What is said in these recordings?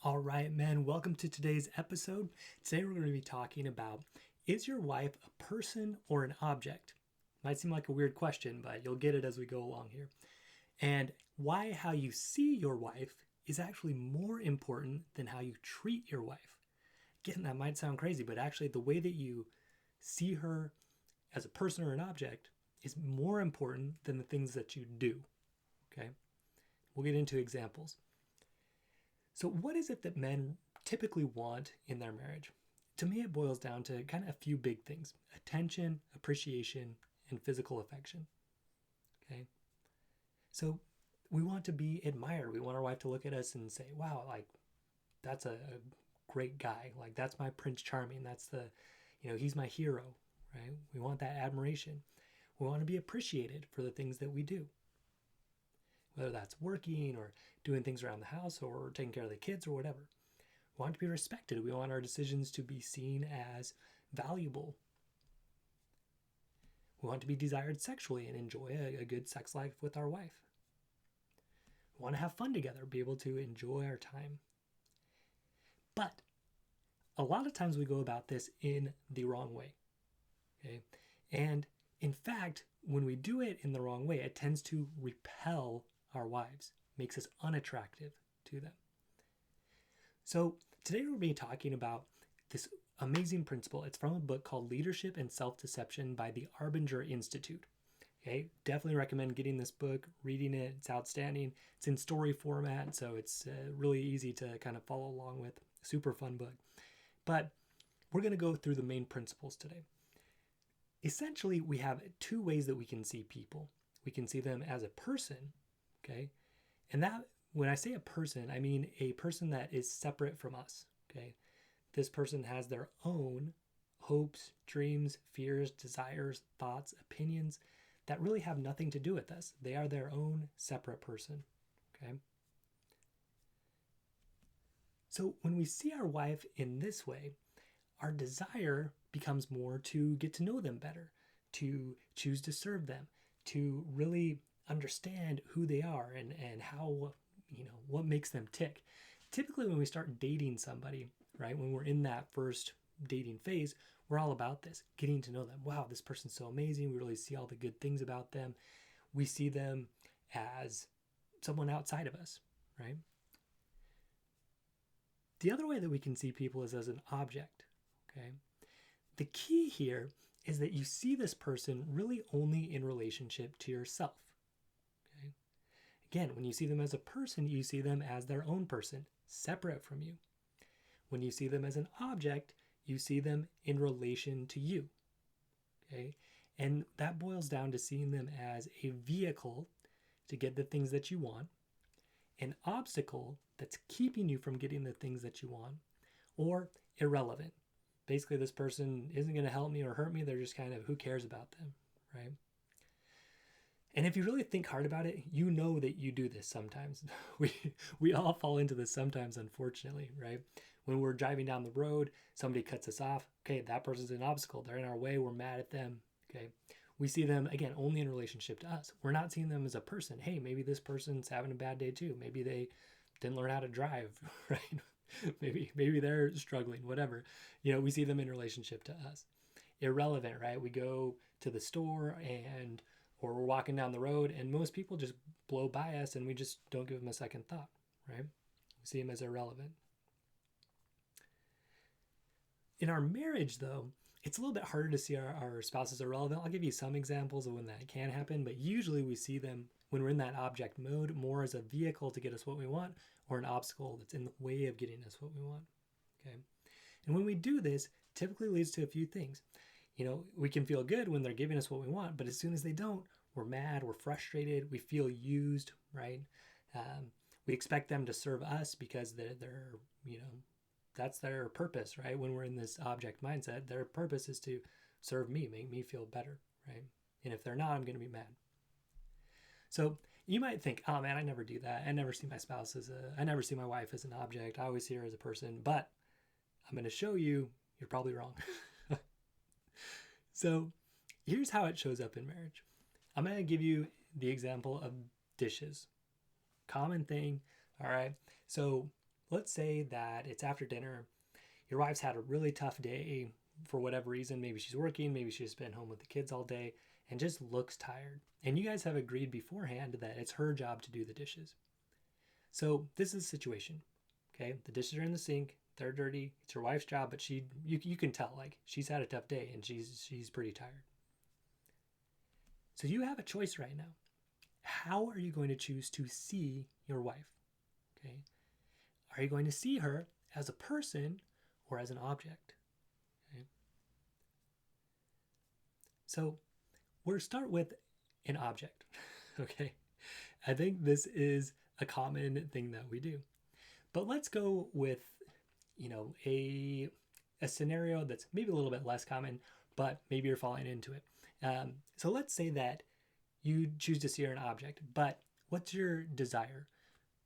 All right, men, welcome to today's episode. Today we're going to be talking about, is your wife a person or an object? Might seem like a weird question, but you'll get it as we go along here. And why how you see your wife is actually more important than how you treat your wife. Again, that might sound crazy, but actually the way that you see her as a person or an object is more important than the things that you do. Okay? We'll get into examples. So, what is it that men typically want in their marriage? To me, it boils down to kind of a few big things: attention, appreciation, and physical affection. Okay? So, we want to be admired. We want our wife to look at us and say, wow, like, that's a great guy. Like, that's my Prince Charming. That's he's my hero, right? We want that admiration. We want to be appreciated for the things that we do, whether that's working or doing things around the house or taking care of the kids or whatever. We want to be respected. We want our decisions to be seen as valuable. We want to be desired sexually and enjoy a good sex life with our wife. We want to have fun together, be able to enjoy our time. But a lot of times we go about this in the wrong way. Okay? And in fact, when we do it in the wrong way, it tends to repel our wives, makes us unattractive to them. So today we're going to be talking about this amazing principle. It's from a book called Leadership and Self-Deception by the Arbinger Institute. Okay, definitely recommend getting this book, reading it. It's outstanding. It's in story format, so it's really easy to kind of follow along with. Super fun book. But we're going to go through the main principles today. Essentially, we have two ways that we can see people. We can see them as a person, okay? And that, when I say a person, I mean a person that is separate from us, okay? This person has their own hopes, dreams, fears, desires, thoughts, opinions that really have nothing to do with us. They are their own separate person, okay? So when we see our wife in this way, our desire becomes more to get to know them better, to choose to serve them, to really understand who they are and how, what makes them tick. Typically when we start dating somebody, right, when we're in that first dating phase, we're all about this, getting to know them. Wow, this person's so amazing. We really see all the good things about them. We see them as someone outside of us, right? The other way that we can see people is as an object, okay? The key here is that you see this person really only in relationship to yourself, okay? Again, when you see them as a person, you see them as their own person, separate from you. When you see them as an object, you see them in relation to you, okay? And that boils down to seeing them as a vehicle to get the things that you want, an obstacle that's keeping you from getting the things that you want, or irrelevant. Basically, this person isn't going to help me or hurt me. They're just kind of, who cares about them, right? And if you really think hard about it, you know that you do this sometimes. We all fall into this sometimes, unfortunately, right? When we're driving down the road, somebody cuts us off. Okay, that person's an obstacle. They're in our way. We're mad at them. Okay, we see them, again, only in relationship to us. We're not seeing them as a person. Hey, maybe this person's having a bad day too. Maybe they didn't learn how to drive, right? maybe they're struggling, whatever. We see them in relationship to us. Irrelevant, right? We go to the store or we're walking down the road and most people just blow by us and we just don't give them a second thought, right? We see them as irrelevant. In our marriage, though, it's a little bit harder to see our spouses irrelevant. I'll give you some examples of when that can happen, but usually we see them when we're in that object mode more as a vehicle to get us what we want or an obstacle that's in the way of getting us what we want, okay? And when we do this, typically leads to a few things. We can feel good when they're giving us what we want, but as soon as they don't, we're mad, we're frustrated, we feel used, right? We expect them to serve us because they're that's their purpose, right? When we're in this object mindset, their purpose is to serve me, make me feel better, right? And if they're not, I'm going to be mad. So you might think, oh man, I never do that. I never see my spouse I never see my wife as an object. I always see her as a person, but I'm going to show you, you're probably wrong. So here's how it shows up in marriage. I'm going to give you the example of dishes. Common thing, all right? So let's say that it's after dinner. Your wife's had a really tough day for whatever reason. Maybe she's working, maybe she's been home with the kids all day and just looks tired. And you guys have agreed beforehand that it's her job to do the dishes. So this is the situation. Okay, the dishes are in the sink, they're dirty. It's your wife's job, but you can tell like she's had a tough day and she's pretty tired. So you have a choice right now. How are you going to choose to see your wife? Okay, are you going to see her as a person or as an object? Okay. So we'll start with an object. Okay, I think this is a common thing that we do. But let's go with, a scenario that's maybe a little bit less common, but maybe you're falling into it. So let's say that you choose to see her an object, but what's your desire?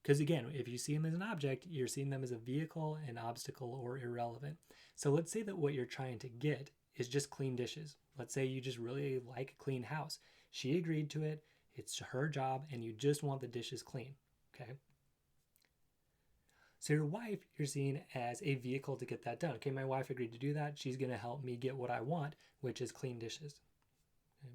Because again, if you see them as an object, you're seeing them as a vehicle, an obstacle, or irrelevant. So let's say that what you're trying to get is just clean dishes. Let's say you just really like a clean house. She agreed to it. It's her job, and you just want the dishes clean. Okay. So your wife, you're seeing as a vehicle to get that done. Okay, my wife agreed to do that. She's going to help me get what I want, which is clean dishes. Okay.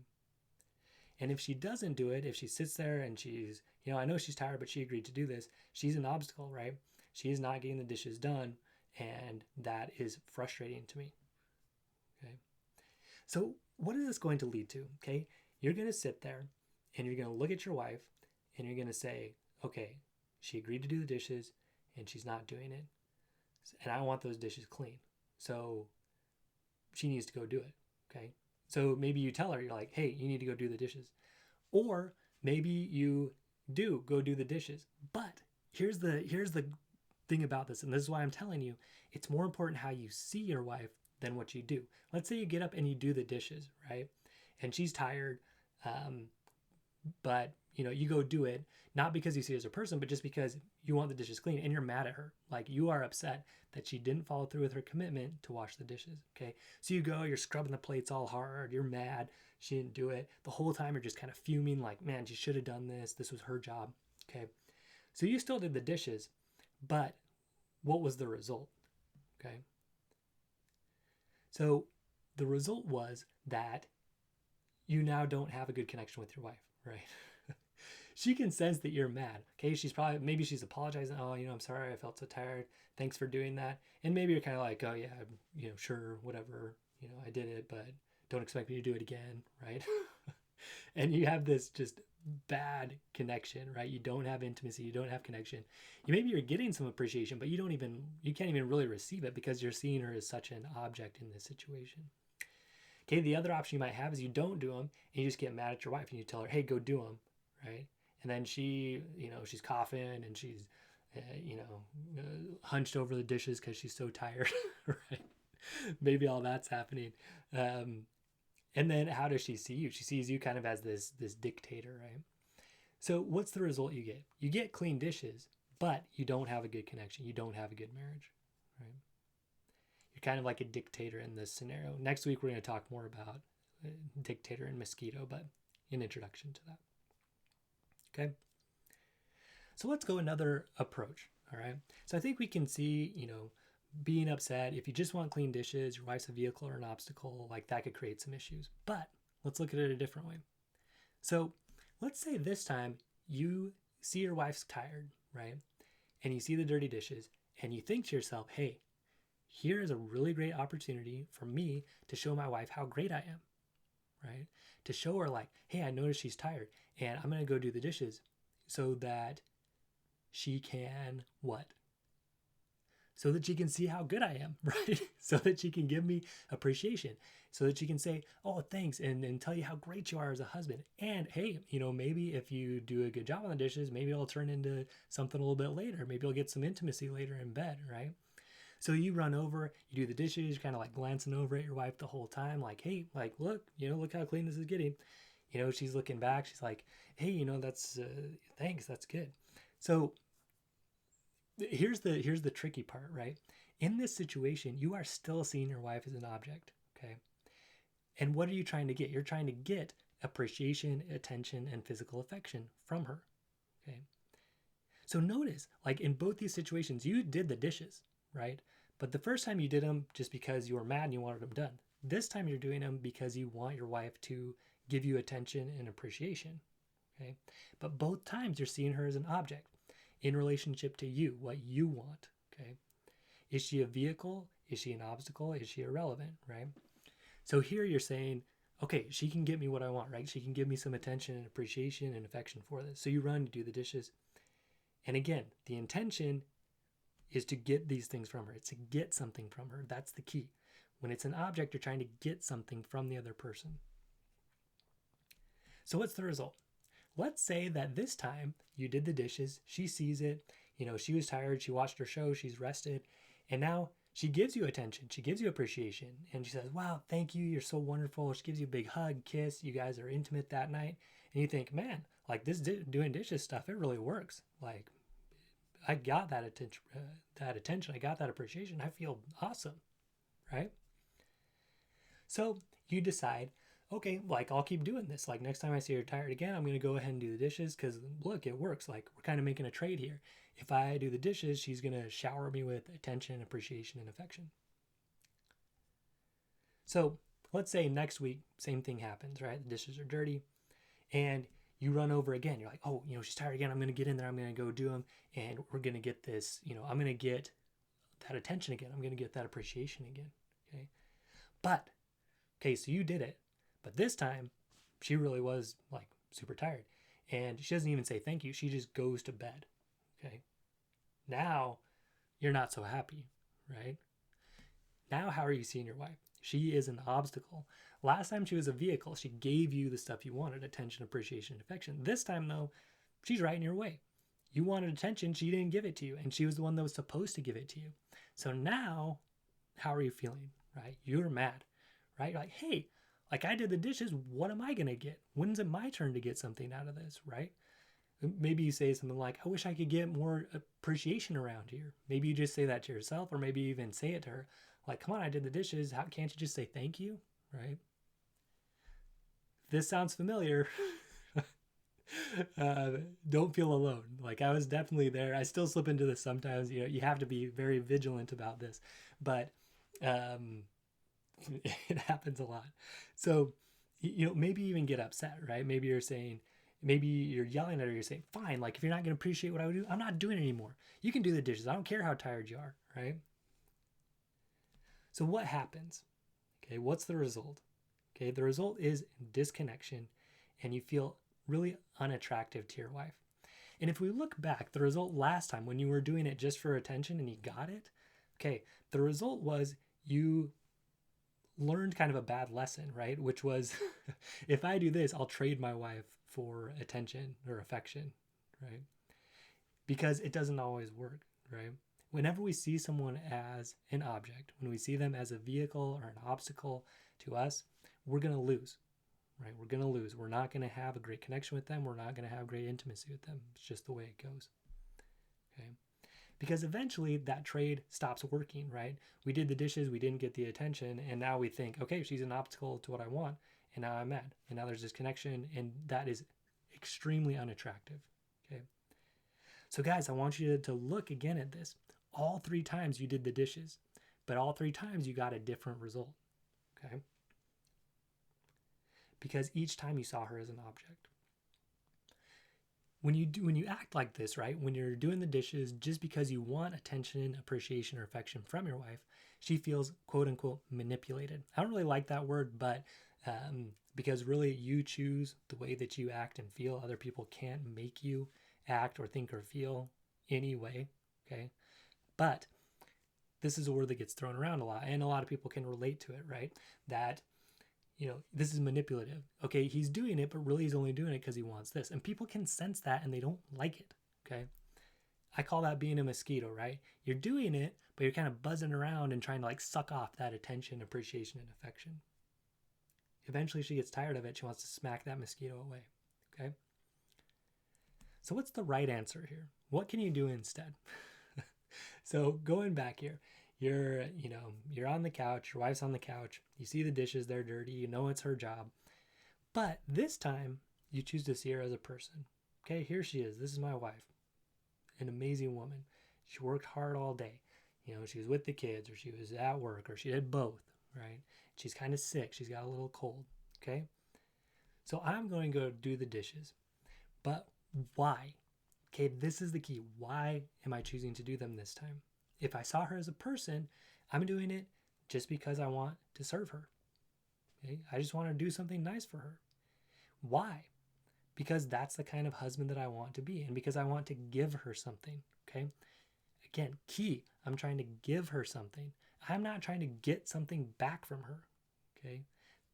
And if she doesn't do it, if she sits there and she's, I know she's tired, but she agreed to do this, she's an obstacle, right? She is not getting the dishes done, and that is frustrating to me. Okay. So what is this going to lead to? Okay, you're going to sit there and you're going to look at your wife and you're going to say, okay, she agreed to do the dishes and she's not doing it. And I want those dishes clean. So she needs to go do it. Okay. So maybe you tell her, you're like, hey, you need to go do the dishes. Or maybe you do go do the dishes. But here's the thing about this, and this is why I'm telling you, it's more important how you see your wife than what you do. Let's say you get up and you do the dishes, right? And she's tired, but you go do it, not because you see her as a person, but just because you want the dishes clean and you're mad at her. Like you are upset that she didn't follow through with her commitment to wash the dishes. Okay. So you go, you're scrubbing the plates all hard. You're mad. She didn't do it. The whole time you're just kind of fuming like, man, she should have done this. This was her job. Okay. So you still did the dishes, but what was the result? Okay. So the result was that you now don't have a good connection with your wife, right? She can sense that you're mad. Okay, maybe she's apologizing. Oh, I'm sorry, I felt so tired. Thanks for doing that. And maybe you're kind of like, oh yeah, sure, whatever. I did it, but don't expect me to do it again, right? And you have this just bad connection, right? You don't have intimacy, you don't have connection. Maybe you're getting some appreciation, but you can't even really receive it because you're seeing her as such an object in this situation. Okay, the other option you might have is you don't do them and you just get mad at your wife and you tell her, hey, go do them, right? And then she, she's coughing and she's, hunched over the dishes because she's so tired, right? Maybe all that's happening. And then how does she see you? She sees you kind of as this dictator, right? So what's the result you get? You get clean dishes, but you don't have a good connection. You don't have a good marriage, right? You're kind of like a dictator in this scenario. Next week, we're going to talk more about dictator and mosquito, but an introduction to that. Okay. So let's go another approach. All right. So I think we can see, being upset, if you just want clean dishes, your wife's a vehicle or an obstacle, like that could create some issues. But let's look at it a different way. So let's say this time you see your wife's tired, right? And you see the dirty dishes and you think to yourself, hey, here is a really great opportunity for me to show my wife how great I am, right? To show her like, hey, I noticed she's tired and I'm going to go do the dishes so that she can what? So that she can see how good I am, right? So that she can give me appreciation, so that she can say, oh, thanks, and tell you how great you are as a husband. And hey, maybe if you do a good job on the dishes, maybe it'll turn into something a little bit later. Maybe you'll get some intimacy later in bed, right? So you run over, you do the dishes, you're kind of like glancing over at your wife the whole time, like, hey, like, look, look how clean this is getting. She's looking back, she's like, hey, that's, thanks, that's good. So here's the tricky part, right? In this situation, you are still seeing your wife as an object, okay? And what are you trying to get? You're trying to get appreciation, attention, and physical affection from her, okay? So notice, like in both these situations, you did the dishes, right? But the first time you did them just because you were mad and you wanted them done. This time you're doing them because you want your wife to give you attention and appreciation, okay? But both times you're seeing her as an object in relationship to you, what you want, okay? Is she a vehicle? Is she an obstacle? Is she irrelevant, right? So here you're saying, okay, she can get me what I want, right? She can give me some attention and appreciation and affection for this. So you run to do the dishes. And again, the intention is to get these things from her. It's to get something from her. That's the key. When it's an object, you're trying to get something from the other person. So what's the result? Let's say that this time you did the dishes, she sees it, she was tired, she watched her show, she's rested, and now she gives you attention, she gives you appreciation, and she says, wow, thank you, you're so wonderful. She gives you a big hug, kiss, you guys are intimate that night, and you think, man, like this doing dishes stuff, it really works. Like, I got that attention, I got that appreciation, I feel awesome, right? So you decide, okay, like I'll keep doing this. Like next time I see her tired again, I'm going to go ahead and do the dishes because look, it works. Like we're kind of making a trade here. If I do the dishes, she's going to shower me with attention, appreciation, and affection. So let's say next week, same thing happens, right? The dishes are dirty and you run over again. You're like, oh, she's tired again. I'm going to get in there. I'm going to go do them. And we're going to get this, I'm going to get that attention again. I'm going to get that appreciation again. Okay. Okay, so you did it. But this time, she really was like super tired. And she doesn't even say thank you. She just goes to bed. Okay. Now, you're not so happy, right? Now, how are you seeing your wife? She is an obstacle. Last time she was a vehicle. She gave you the stuff you wanted, attention, appreciation, affection. This time, though, she's right in your way. You wanted attention. She didn't give it to you. And she was the one that was supposed to give it to you. So now, how are you feeling, right? You're mad, right? You're like, hey, like I did the dishes, what am I going to get? When's it my turn to get something out of this, right? Maybe you say something like, I wish I could get more appreciation around here. Maybe you just say that to yourself, or maybe you even say it to her. Like, come on, I did the dishes. How can't you just say thank you, right? If this sounds familiar, don't feel alone. Like I was definitely there. I still slip into this sometimes. You have to be very vigilant about this. But it happens a lot. So, maybe even get upset, right? Maybe you're yelling at her, you're saying, fine, like if you're not going to appreciate what I would do, I'm not doing it anymore. You can do the dishes. I don't care how tired you are, right? So what happens? Okay, what's the result? Okay, the result is disconnection and you feel really unattractive to your wife. And if we look back, the result last time when you were doing it just for attention and you got it, okay, the result was you learned kind of a bad lesson, right? Which was, if I do this, I'll trade my wife for attention or affection, right? Because it doesn't always work, right? Whenever we see someone as an object, when we see them as a vehicle or an obstacle to us, we're going to lose, right? We're going to lose. We're not going to have a great connection with them. We're not going to have great intimacy with them. It's just the way it goes, okay? Because eventually that trade stops working, right? We did the dishes, we didn't get the attention, and now we think, okay, she's an obstacle to what I want, and now I'm mad. And now there's this connection, and that is extremely unattractive, okay? So guys, I want you to look again at this. All 3 times you did the dishes, but all 3 times you got a different result, okay? Because each time you saw her as an object. When you act like this, right? When you're doing the dishes just because you want attention, appreciation, or affection from your wife, she feels quote unquote manipulated. I don't really like that word, but because really you choose the way that you act and feel. Other people can't make you act or think or feel any way, okay? But this is a word that gets thrown around a lot, and a lot of people can relate to it, right? That this is manipulative. Okay, he's doing it, but really he's only doing it because he wants this. And people can sense that and they don't like it, okay? I call that being a mosquito, right? You're doing it, but you're kind of buzzing around and trying to like suck off that attention, appreciation, and affection. Eventually she gets tired of it. She wants to smack that mosquito away, okay? So what's the right answer here? What can you do instead? So going back here, you're on the couch, your wife's on the couch, you see the dishes, they're dirty, you know it's her job. But this time, you choose to see her as a person. Okay, here she is, this is my wife. an amazing woman. She worked hard all day. She was with the kids, or she was at work, or she did both, right? She's kind of sick. She's got a little cold, okay? So I'm going to go do the dishes. But why? Okay, this is the key. Why am I choosing to do them this time? If I saw her as a person, I'm doing it just because I want to serve her. Okay? I just want to do something nice for her. Why? Because that's the kind of husband that I want to be, and because I want to give her something, okay? Again, key, I'm trying to give her something. I'm not trying to get something back from her, okay?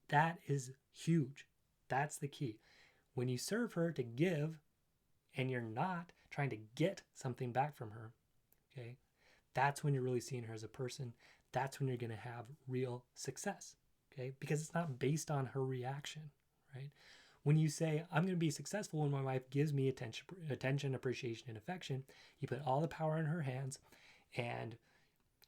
That is huge. That's the key. When you serve her to give and you're not trying to get something back from her, okay, that's when you're really seeing her as a person. That's when you're going to have real success, okay? Because it's not based on her reaction, right? When you say, I'm going to be successful when my wife gives me attention, appreciation, and affection, you put all the power in her hands, and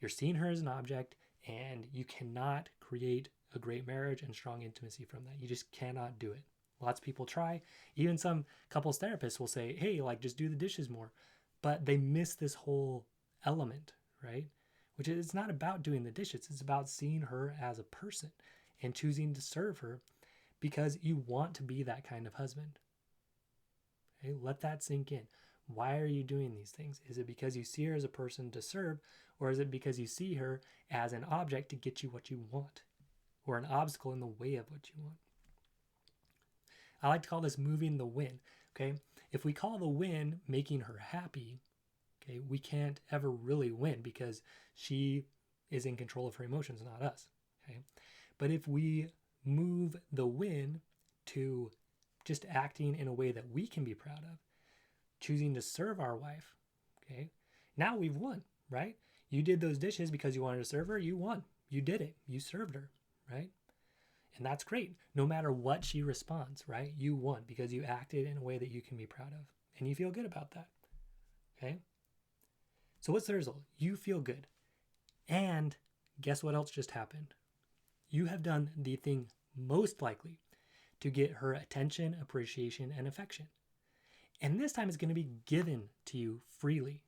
you're seeing her as an object, and you cannot create a great marriage and strong intimacy from that. You just cannot do it. Lots of people try. Even some couples therapists will say, hey, just do the dishes more. But they miss this whole element, right? Which is, it's not about doing the dishes. It's about seeing her as a person and choosing to serve her because you want to be that kind of husband. Okay, let that sink in. Why are you doing these things? Is it because you see her as a person to serve, or is it because you see her as an object to get you what you want, or an obstacle in the way of what you want? I like to call this moving the win, okay? If we call the win making her happy, okay, we can't ever really win because she is in control of her emotions, not us, okay? But if we move the win to just acting in a way that we can be proud of, choosing to serve our wife, okay, now we've won, right? You did those dishes because you wanted to serve her, you won. You did it. You served her, right? And that's great. No matter what she responds, right? You won because you acted in a way that you can be proud of. And you feel good about that, okay? So what's the result? You feel good. And guess what else just happened? You have done the thing most likely to get her attention, appreciation, and affection. And this time it's going to be given to you freely,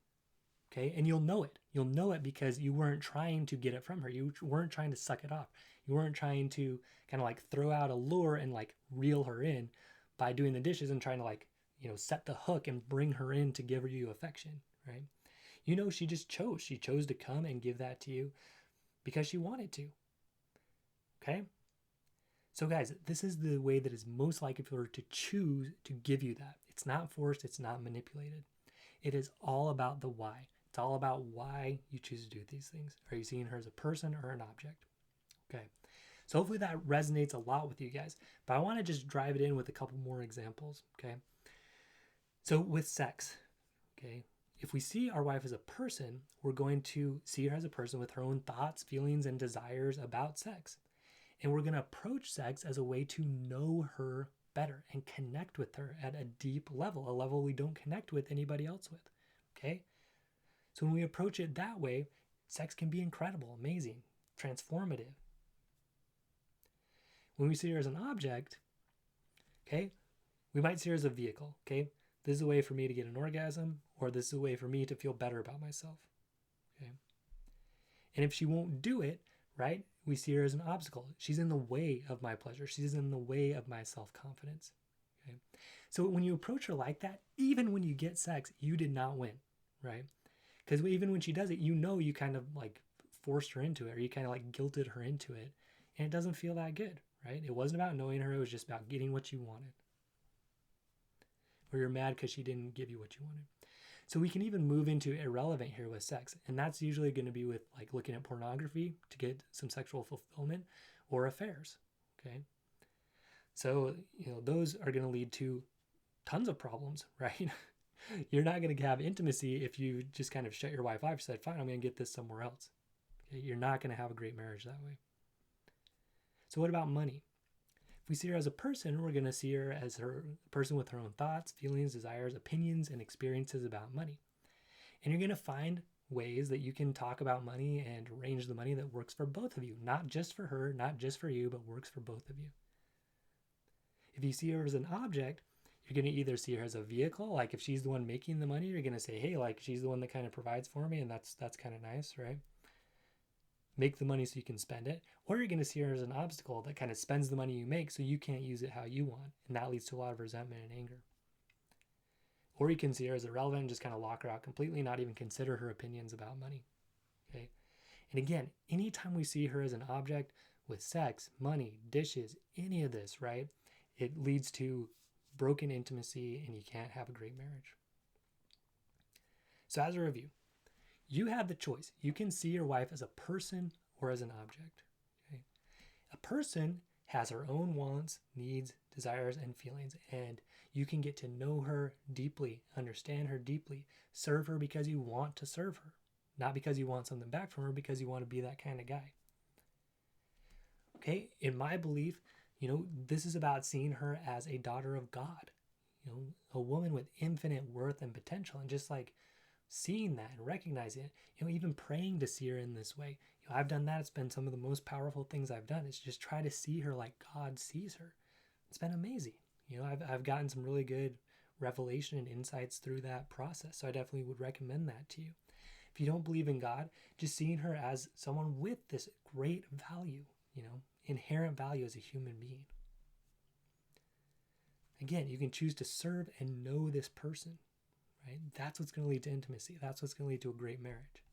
okay? And you'll know it. You'll know it because you weren't trying to get it from her. You weren't trying to suck it off. You weren't trying to kind of throw out a lure and reel her in by doing the dishes and trying to set the hook and bring her in to give you affection, right? She just chose. She chose to come and give that to you because she wanted to, okay? So guys, this is the way that is most likely for her to choose to give you that. It's not forced. It's not manipulated. It is all about the why. It's all about why you choose to do these things. Are you seeing her as a person or an object? Okay. So hopefully that resonates a lot with you guys. But I want to just drive it in with a couple more examples. Okay. So with sex, okay, if we see our wife as a person, we're going to see her as a person with her own thoughts, feelings, and desires about sex. And we're going to approach sex as a way to know her better and connect with her at a deep level, a level we don't connect with anybody else with, okay? So when we approach it that way, sex can be incredible, amazing, transformative. When we see her as an object, okay, we might see her as a vehicle, okay? This is a way for me to get an orgasm, or this is a way for me to feel better about myself, okay? And if she won't do it, right, we see her as an obstacle. She's in the way of my pleasure. She's in the way of my self-confidence. Okay? So when you approach her like that, even when you get sex, you did not win, right? Because even when she does it, you kind of forced her into it, or you kind of guilted her into it, and it doesn't feel that good, right? It wasn't about knowing her. It was just about getting what you wanted. Or you're mad because she didn't give you what you wanted. So we can even move into irrelevant here with sex. And that's usually going to be with looking at pornography to get some sexual fulfillment, or affairs, okay? So, those are going to lead to tons of problems, right? You're not going to have intimacy if you just kind of shut your wife off and said, fine, I'm going to get this somewhere else. Okay? You're not going to have a great marriage that way. So what about money? If we see her as a person, we're going to see her as a person with her own thoughts, feelings, desires, opinions, and experiences about money. And you're going to find ways that you can talk about money and arrange the money that works for both of you. Not just for her, not just for you, but works for both of you. If you see her as an object, You're going to either see her as a vehicle, like if she's the one making the money, you're going to say, hey, like she's the one that kind of provides for me, and that's kind of nice, right? Make the money so you can spend it. Or you're going to see her as an obstacle that kind of spends the money you make so you can't use it how you want, and that leads to a lot of resentment and anger. Or you can see her as irrelevant and just kind of lock her out completely, not even consider her opinions about money. Okay. And again, anytime we see her as an object with sex, money, dishes, any of this, right, it leads to broken intimacy and you can't have a great marriage. So as a review, you have the choice. You can see your wife as a person or as an object. Okay? A person has her own wants, needs, desires, and feelings, and you can get to know her deeply, understand her deeply, serve her because you want to serve her, not because you want something back from her, because you want to be that kind of guy. Okay, in my belief, this is about seeing her as a daughter of God, a woman with infinite worth and potential, and just like seeing that and recognizing it, even praying to see her in this way. I've done that. It's been some of the most powerful things I've done. It's just try to see her like God sees her. It's been amazing. I've gotten some really good revelation and insights through that process. So I definitely would recommend that to you. If you don't believe in God, just seeing her as someone with this great value, inherent value as a human being. Again, you can choose to serve and know this person, right? That's what's going to lead to intimacy. That's what's going to lead to a great marriage.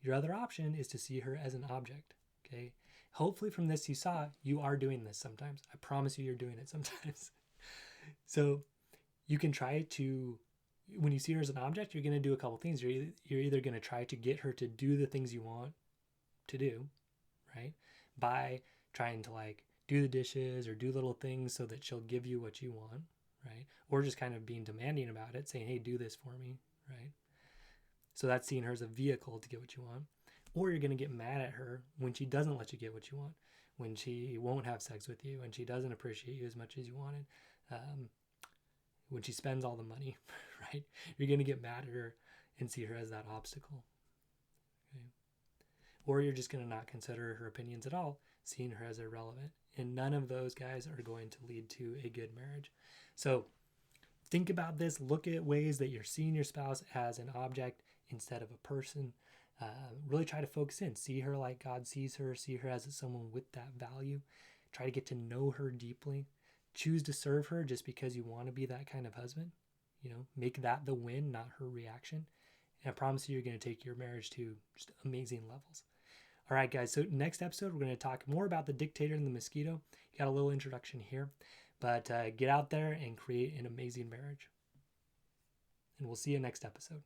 Your other option is to see her as an object, okay? Hopefully from this you saw you are doing this sometimes. I promise you're doing it sometimes. So you can try to, when you see her as an object, you're going to do a couple things. You're either going to try to get her to do the things you want to do, right? By trying to like do the dishes or do little things so that she'll give you what you want, right? Or just kind of being demanding about it, saying, hey, do this for me, right? So that's seeing her as a vehicle to get what you want. Or you're going to get mad at her when she doesn't let you get what you want, when she won't have sex with you, when she doesn't appreciate you as much as you wanted, when she spends all the money, right? You're going to get mad at her and see her as that obstacle. Okay? Or you're just going to not consider her opinions at all, seeing her as irrelevant. And none of those guys are going to lead to a good marriage. So think about this. Look at ways that you're seeing your spouse as an object instead of a person. Really try to focus in. See her like God sees her. See her as someone with that value. Try to get to know her deeply. Choose to serve her just because you want to be that kind of husband. Make that the win, not her reaction. And I promise you're going to take your marriage to just amazing levels. All right, guys. So next episode, we're going to talk more about the dictator and the mosquito. You got a little introduction here. But get out there and create an amazing marriage. And we'll see you next episode.